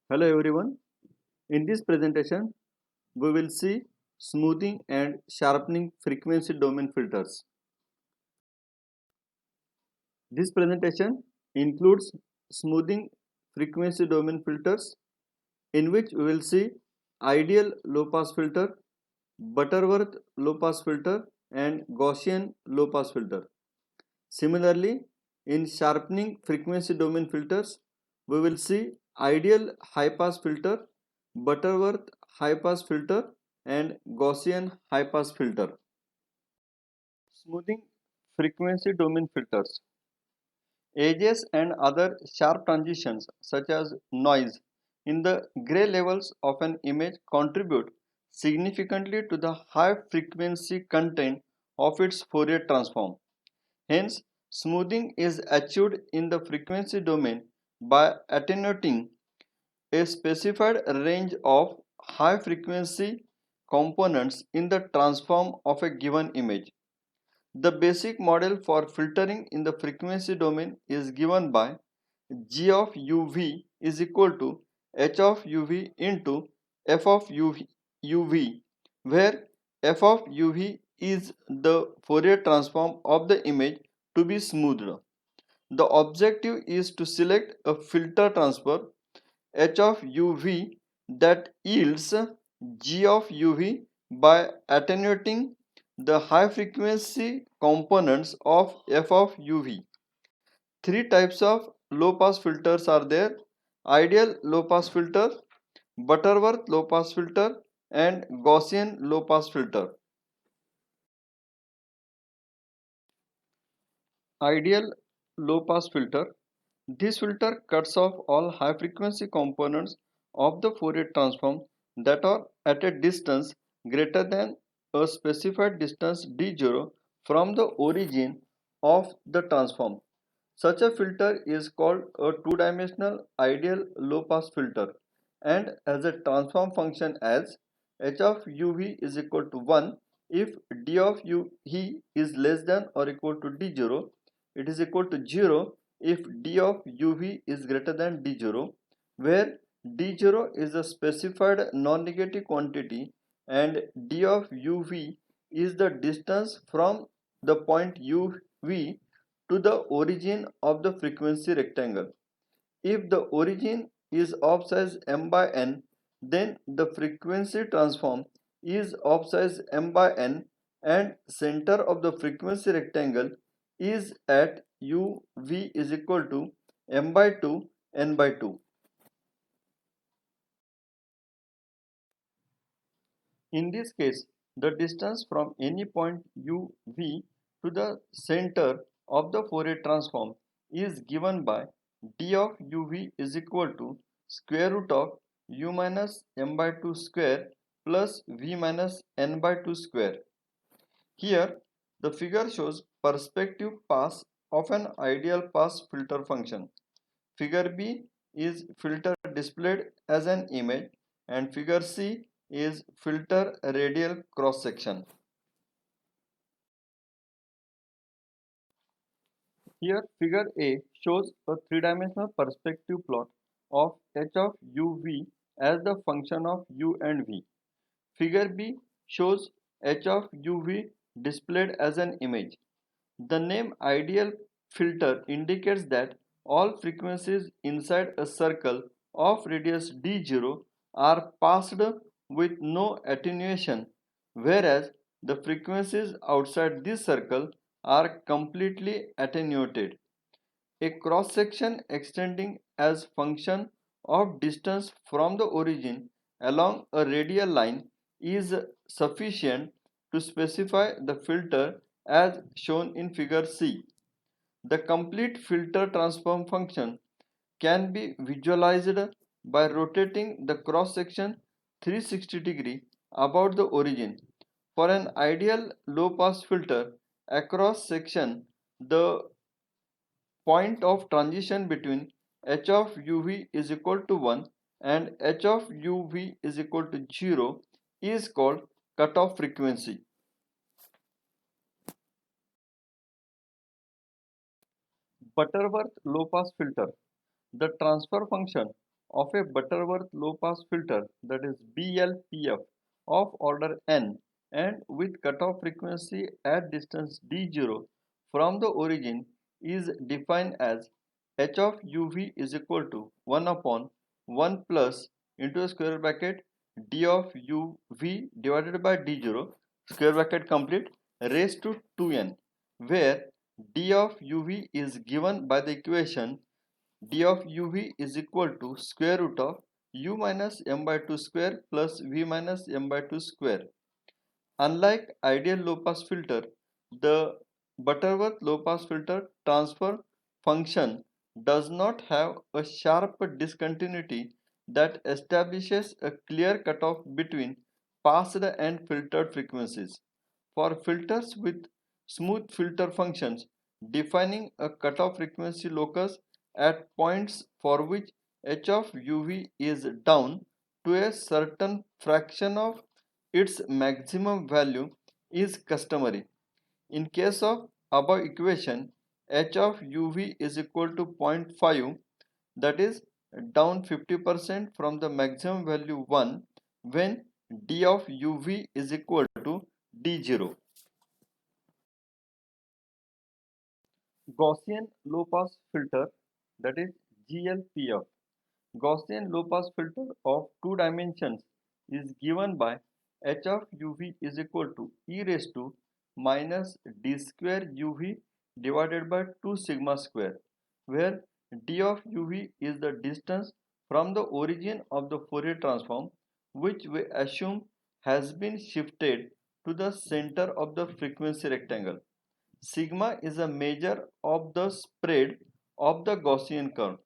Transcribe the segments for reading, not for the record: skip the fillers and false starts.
Hello everyone. In this presentation, we will see smoothing and sharpening frequency domain filters. This presentation includes smoothing frequency domain filters, in which we will see ideal low pass filter, Butterworth low pass filter, and Gaussian low pass filter. Similarly, in sharpening frequency domain filters, we will see ideal high pass filter, Butterworth high pass filter, and Gaussian high pass filter. Smoothing frequency domain filters. Edges and other sharp transitions such as noise in the gray levels of an image contribute significantly to the high frequency content of its Fourier transform. Hence, smoothing is achieved in the frequency domain by attenuating a specified range of high frequency components in the transform of a given image. The basic model for filtering in the frequency domain is given by G of uv is equal to h of uv into f of uv, where f of uv is the Fourier transform of the image to be smoothed. The objective is to select a filter transfer h of uv that yields g of uv by attenuating the high frequency components of f of uv. Three types of low pass filters are there: ideal low pass filter, Butterworth low pass filter, and Gaussian low pass filter. Ideal low pass filter. This filter cuts off all high frequency components of the Fourier transform that are at a distance greater than a specified distance d0 from the origin of the transform. Such a filter is called a two-dimensional ideal low-pass filter and has a transform function as h of uv is equal to 1 if d of uv is less than or equal to d0. It is equal to 0 if d of uv is greater than d0, where d0 is a specified non-negative quantity and d of uv is the distance from the point uv to the origin of the frequency rectangle. If the origin is of size m by n, then the frequency transform is of size m by n and center of the frequency rectangle is at uv is equal to m by 2 n by 2. In this case, the distance from any point uv to the center of the Fourier transform is given by d of uv is equal to square root of u minus m by 2 square plus v minus n by 2 square. Here, the figure shows perspective pass of an ideal pass filter function. Figure B is filter displayed as an image and figure C is filter radial cross section. Here figure A shows a three-dimensional perspective plot of h of uv as the function of u and v. Figure B shows h of uv displayed as an image. The name ideal filter indicates that all frequencies inside a circle of radius d0 are passed with no attenuation, whereas the frequencies outside this circle are completely attenuated. A cross section extending as function of distance from the origin along a radial line is sufficient to specify the filter as shown in figure C. The complete filter transform function can be visualized by rotating the cross section 360 about the origin. For an ideal low pass filter across section, the point of transition between h of uv is equal to 1 and h of uv is equal to 0 is called cutoff frequency. Butterworth low pass filter. The transfer function of a Butterworth low-pass filter, that is BLPF, of order n and with cutoff frequency at distance d0 from the origin is defined as h of uv is equal to 1 upon 1 plus into a square bracket d of uv divided by d0 square bracket complete raised to 2n, where d of uv is given by the equation d of uv is equal to square root of u minus m by 2 square plus v minus m by 2 square. Unlike ideal low-pass filter, the Butterworth low-pass filter transfer function does not have a sharp discontinuity that establishes a clear cutoff between passed and filtered frequencies. For filters with smooth filter functions defining a cutoff frequency locus at points for which h of uv is down to a certain fraction of its maximum value is customary. In case of above equation, h of uv is equal to 0.5, that is down 50% from the maximum value 1 when d of uv is equal to d0. Gaussian low pass filter, that is GLPF. Gaussian low pass filter of two dimensions is given by h of uv is equal to e raised to minus d square uv divided by 2 sigma square, where d of uv is the distance from the origin of the Fourier transform, which we assume has been shifted to the center of the frequency rectangle. Sigma is a measure of the spread of the Gaussian curve.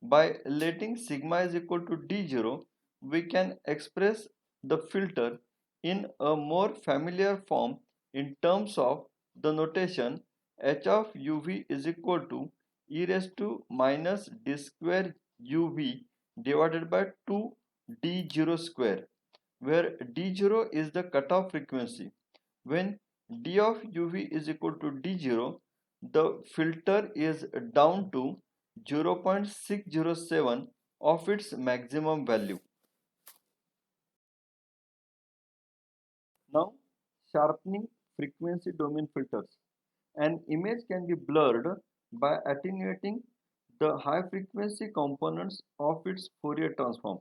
By letting sigma is equal to d0, we can express the filter in a more familiar form in terms of the notation h of uv is equal to e raised to minus d square uv divided by 2 d0 square, where d0 is the cutoff frequency. When d of uv is equal to d0, the filter is down to 0.607 of its maximum value. Now, sharpening frequency domain filters. An image can be blurred by attenuating the high frequency components of its Fourier transform.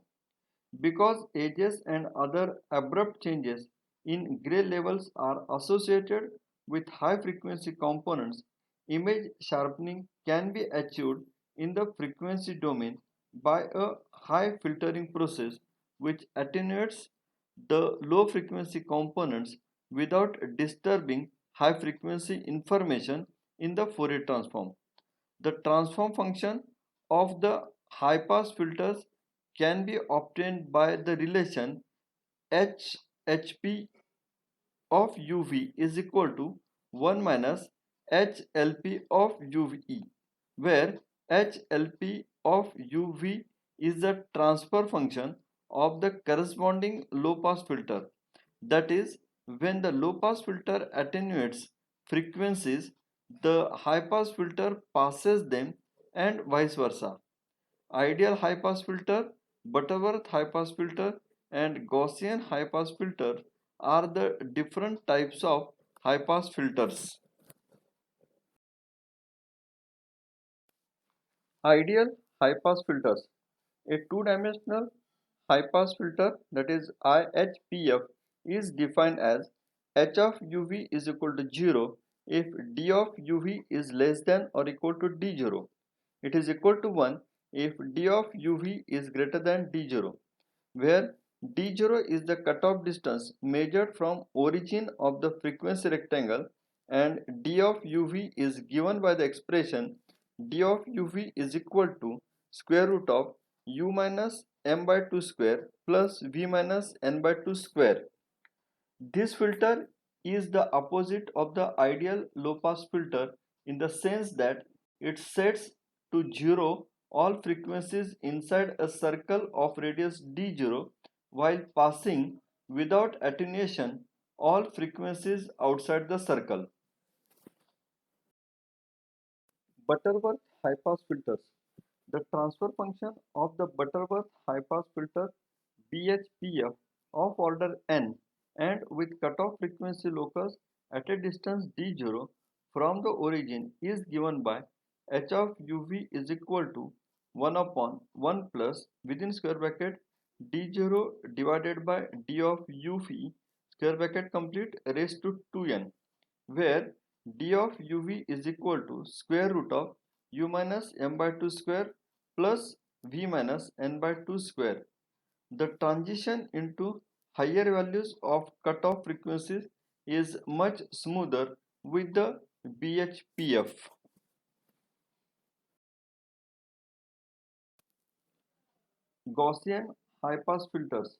Because edges and other abrupt changes in gray levels are associated with high frequency components, image sharpening can be achieved in the frequency domain by a high filtering process which attenuates the low frequency components without disturbing high frequency information in the Fourier transform. The transform function of the high pass filters can be obtained by the relation hp of uv is equal to 1 minus hlp of uve, where hlp of uv is the transfer function of the corresponding low pass filter. That is, when the low pass filter attenuates frequencies, the high pass filter passes them and vice versa. Ideal high pass filter, Butterworth high pass filter, and Gaussian high pass filter are the different types of high pass filters. Ideal high pass filters. A two-dimensional high pass filter, that is IHPF, is defined as h of uv is equal to 0 if d of uv is less than or equal to d0. It is equal to 1 if d of uv is greater than d0, where d0 is the cutoff distance measured from origin of the frequency rectangle and d of uv is given by the expression d of uv is equal to square root of u minus m by 2 square plus v minus n by 2 square. This filter is the opposite of the ideal low pass filter in the sense that it sets to 0 all frequencies inside a circle of radius d0 while passing without attenuation all frequencies outside the circle. Butterworth high pass filters. The transfer function of the Butterworth high-pass filter BHPF of order n and with cutoff frequency locus at a distance d0 from the origin is given by h of uv is equal to 1 upon 1 plus within square bracket d0 divided by d of uv square bracket complete raised to 2n, where d of uv is equal to square root of u minus m by 2 square plus v minus n by 2 square. The transition into higher values of cutoff frequencies is much smoother with the BHPF. Gaussian high-pass filters.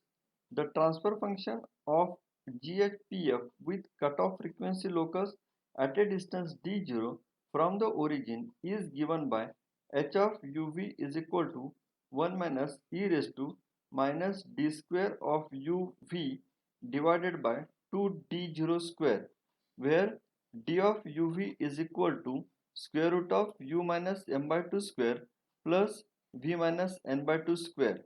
The transfer function of GHPF with cutoff frequency locus at a distance d0 from the origin is given by h of uv is equal to 1 minus e raised to minus d square of uv divided by 2d0 square, where d of uv is equal to square root of u minus m by 2 square plus v minus n by 2 square.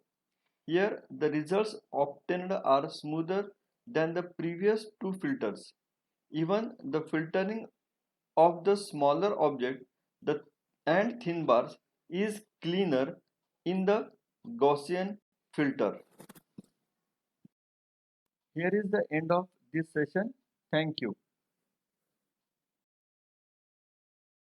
Here the results obtained are smoother than the previous two filters. Even the filtering of the smaller object the and thin bars is cleaner in the Gaussian filter. Here is the end of this session. Thank you.